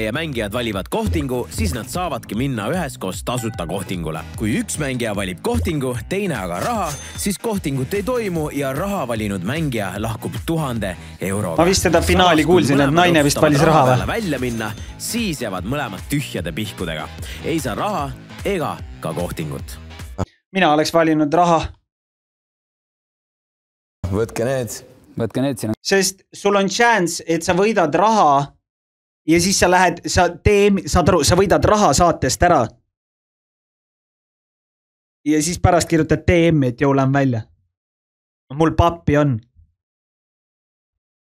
teie mängijad valivad kohtingu, siis nad saavadki minna üheskoos tasuta kohtingule. Kui üks mängija valib kohtingu, teine aga raha, siis kohtingut ei toimu ja raha valinud mängija lahkub 1000 euroga. Ma vist seda finaali kuulsin, et naine vist valis raha või? Välja minna, siis jäävad mõlemad tühjade pihkudega. Ei saa raha ega ka kohtingut. Mina oleks valinud raha. Võtke need siin. Sest sul on chance, et sa võidad raha ja siis sa lähed, sa võidad raha saatest ära. Ja siis pärast kirjutad DM-i, et lähen välja. Mul pappi on.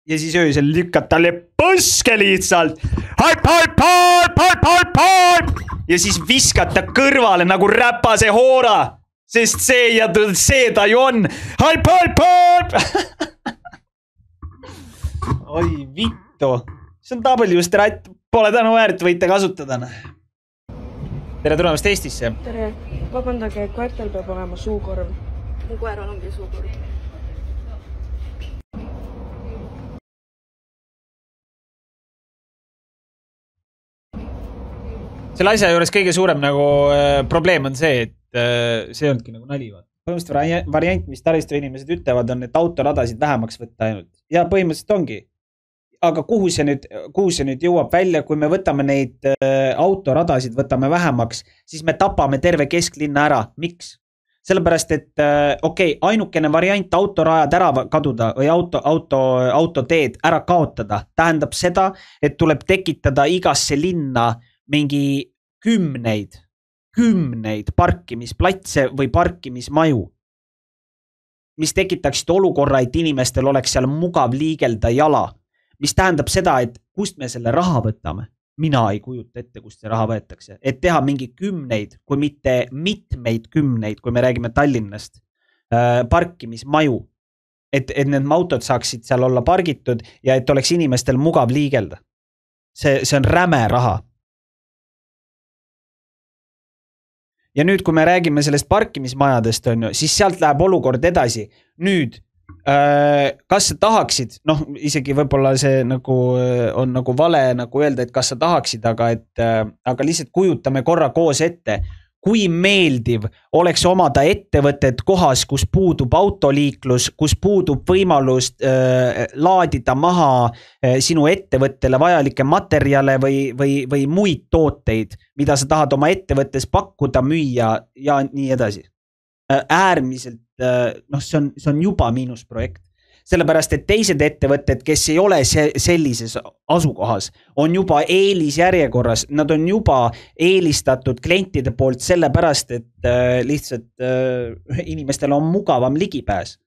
Ja siis öösel lükkad talle põske lihtsalt. Ja siis viskad ta kõrvale nagu räpase hoora. Sest see ta ju on. Oi vittu. See on W-strat. Pole tänu väärt, võite kasutada. Tere tulemast Eestisse. Tere. Vabandage, koertel peab olema suukorv. Mu koeral ongi suukorv. Selle asja juures kõige suurem probleem on see, et see ongi nali. Põhimõtteliselt variant, mis taristu inimesed ütlevad, on, et autoradasid vähemaks võtta ainult. Ja põhimõtteliselt ongi. Aga kuhu see nüüd jõuab välja, kui me võtame neid autoradasid, võtame vähemaks, siis me tapame terve kesklinna ära. Miks? Sellepärast, et ainukene variant autorajad ära kaduda või autoteed ära kaotada tähendab seda, et tuleb tekitada igasse linna mingi kümneid parkimisplatse või parkimismaju, mis tekitaksid olukorra, et inimestel oleks seal mugav liigelda jala. Mis tähendab seda, et kust me selle raha võtame. Mina ei kujuta ette, kust see raha võetakse. Et teha mingi kümneid, kui mitte mitmeid kümneid, kui me räägime Tallinnast, parkimismaju. Et need autod saaksid seal olla pargitud ja et oleks inimestel mugav liigelda. See on räme raha. Ja nüüd, kui me räägime sellest parkimismajadest, siis sealt läheb olukord edasi. Nüüd, kas sa tahaksid, isegi võib-olla see on vale öelda, et kas sa tahaksid, aga lihtsalt kujutame korra koos ette, kui meeldiv oleks omada ettevõtted kohas, kus puudub autoliiklus, kus puudub võimalus laadida maha sinu ettevõttele vajalikke materjale või muid tooteid, mida sa tahad oma ettevõttes pakkuda, müüa ja nii edasi. Äärmiselt, see on juba miinusprojekt. Sellepärast, et teised ettevõtted, kes ei ole sellises asukohas, on juba eelisjärjekorras, nad on juba eelistatud klientide poolt sellepärast, et lihtsalt inimestel on mugavam ligipääs.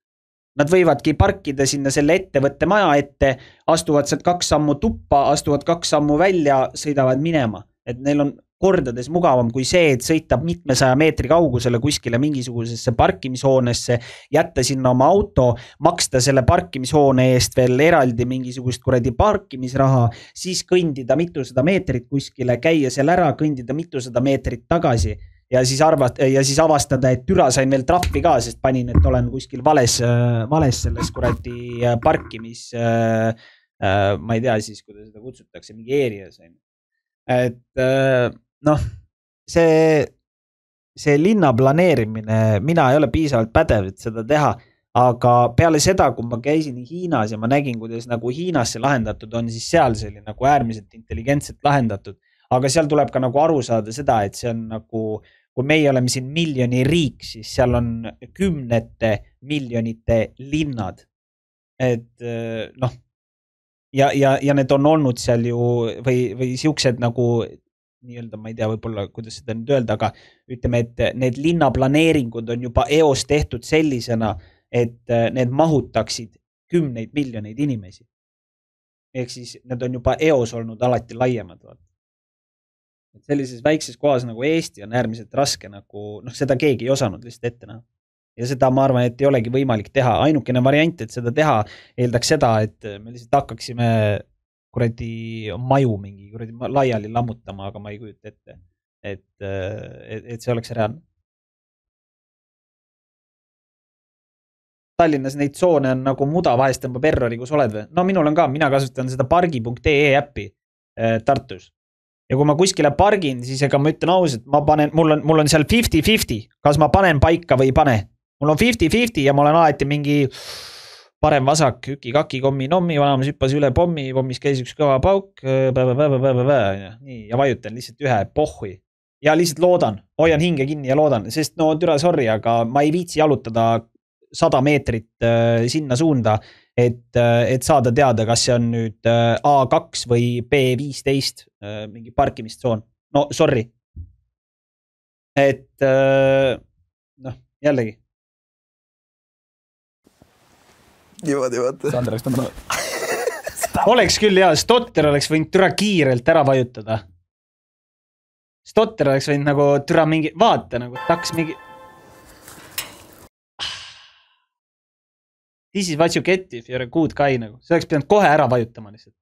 Nad võivadki parkida sinna selle ettevõtte maja ette, astuvad sealt 2 sammu tuppa, astuvad 2 sammu välja, sõidavad minema. Et neil on kordades mugavam kui see, et sõitab mitmesaja meetri kaugusele kuskile mingisugusesse parkimishoonesse, jätta sinna oma auto, maksta selle parkimishoone eest veel eraldi mingisugust kuradi parkimisraha, siis kõndida mitusada meetrit kuskile, käia seal ära, kõndida mitusada meetrit tagasi ja siis avastada, et türa sain veel trahvi ka, sest panin, et olen kuskil vales selles kuradi parkimis, ma ei tea siis, kuidas seda kutsutakse, mingi areas. Et see linna planeerimine, mina ei ole piisavalt pädev, et seda teha, aga peale seda, kui ma käisin Hiinas ja ma nägin, kuidas Hiinas see lahendatud on, siis seal see oli äärmiselt intelligentselt lahendatud, aga seal tuleb ka aru saada seda, et see on kui meie oleme siin miljoni riik, siis seal on 10 miljonite linnad, et ja need on olnud seal ju või siuksed nii-öelda, ma ei tea võib-olla, kuidas seda nüüd öelda, aga ütleme, et need linnaplaneeringud on juba eos tehtud sellisena, et need mahutaksid 10 miljoneid inimesi. Ehk siis need on juba eos olnud alati laiemad. Et sellises väikses kohas nagu Eesti on äärmiselt raske, seda keegi ei osanud lihtsalt ette näha. Ja seda ma arvan, et ei olegi võimalik teha. Ainukene variant, et seda teha, eeldaks seda, et me lihtsalt hakkaksime kuradi maju mingi laiali lammutama, aga ma ei kujuta ette, et see oleks reaalne. Tallinnas neid tsoone on muda, vahest tõmbab errori, kus oled või? No minul on ka, mina kasutan seda pargi.ee äppi Tartus. ja kui ma kuskile pargin, siis ega ma ütlen ausalt, mul on seal 50-50, kas ma panen paika või ei pane. Mul on 50-50 ja ma olen alati mingi parem vasak, üki-kaki, kommi-nommi, vanamas hüppas üle pommis käis üks kõva pauk, nii, ja vajutan lihtsalt ühe pohhui. Ja lihtsalt loodan, hoian hinge kinni ja loodan, sest no türa sorry, aga ma ei viitsi jalutada 100 meetrit sinna suunda, et saada teada, kas see on nüüd A2 või B15 mingi parkimistsoon. No sorry. Et noh, jällegi. Niimoodi vaata. Sander oleks pannud. Oleks küll jah, Stotter oleks võinud türa kiirelt ära vajutada. Stotter oleks võinud nagu türa mingi, vaata nagu taks mingi. This is what you get if you're a good guy nagu. See oleks pidanud kohe ära vajutama lihtsalt.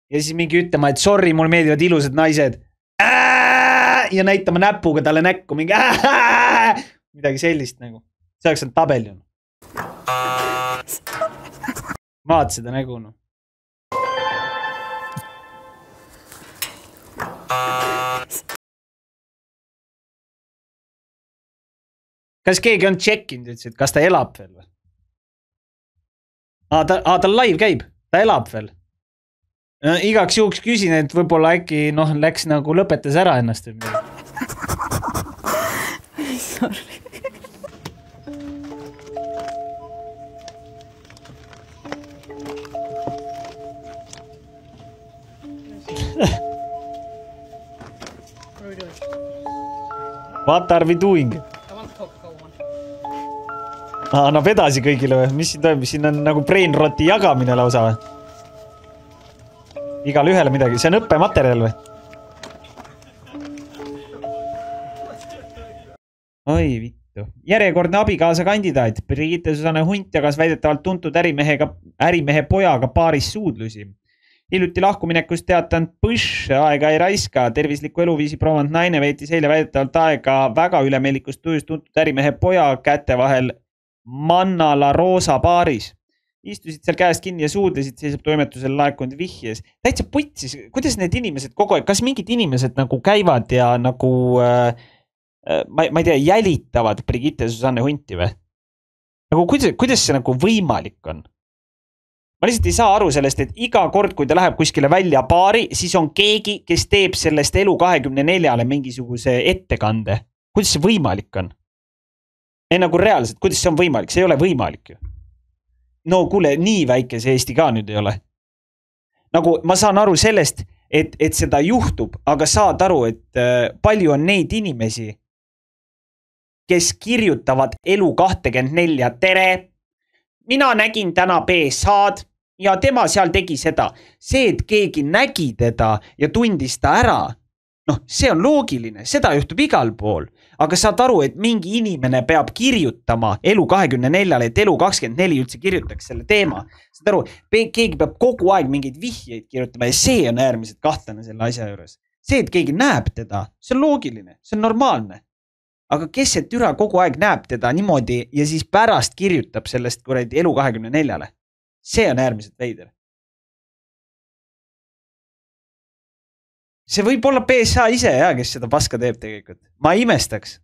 Ja siis mingi ütlema, et sorry, mul meeldivad ilusad naised. Ja näitama näpuga talle näkku mingi midagi sellist nagu. See oleks on tabeljon. Vaat seda nägu no. Kas keegi on tšekkinud üldse, et kas ta elab veel või? Ta live käib, ta elab veel. Igaks juhuks küsin, et võib-olla äkki läks nagu lõpetas ära ennast. Sorry. What are we doing? Annab edasi kõigile või? Mis siin toimub? Siin on nagu brainroti jagamine lausa või? Igale ühele midagi. See on õppematerjal või? Oi vittu. Järjekordne abikaasa kandidaat. Brigitte Susanne Hunt jagas väidetavalt tuntud ärimehe pojaga paaris suudlusi. Hiljuti lahkuminekust teatanud Push aega ei raiska. Tervisliku eluviisi proovanud naine veetis eile väidetavalt aega väga ülemeelikust tujus tuntud ärimehe poja käte vahel Mannala Roosa baaris. Istusid seal käest kinni ja suudlesid, seisab toimetusel laekunud vihjes. Täitsa putsis, kuidas need inimesed kogu aeg, kas mingid inimesed nagu käivad ja nagu, ma ei tea, jälitavad Brigitte Susanne Hunti või? Nagu kuidas see nagu võimalik on? Ma lihtsalt ei saa aru sellest, et iga kord, kui ta läheb kuskile välja baari, siis on keegi, kes teeb sellest elu 24-le mingisuguse ettekande. Kuidas see võimalik on? Ei nagu reaalselt, kuidas see on võimalik? See ei ole võimalik ju. No kuule, nii väike see Eesti ka nüüd ei ole. Nagu ma saan aru sellest, et seda juhtub, aga saad aru, et palju on neid inimesi, kes kirjutavad elu 24 tere. Mina nägin täna BSH-d ja tema seal tegi seda. See, et keegi nägi teda ja tundis ta ära, see on loogiline, seda juhtub igal pool. Aga saad aru, et mingi inimene peab kirjutama elu 24-le, et elu 24 üldse kirjutaks selle teema. Saad aru, keegi peab kogu aeg mingeid vihjeid kirjutama ja see on äärmiselt kahtlane selle asja juures. See, et keegi näeb teda, see on loogiline, see on normaalne. Aga kes see türa kogu aeg näeb teda niimoodi ja siis pärast kirjutab sellest kuradi elu 24-le? See on äärmiselt veider. See võib olla PSA ise, kes seda paska teeb tegelikult. Ma imestaks.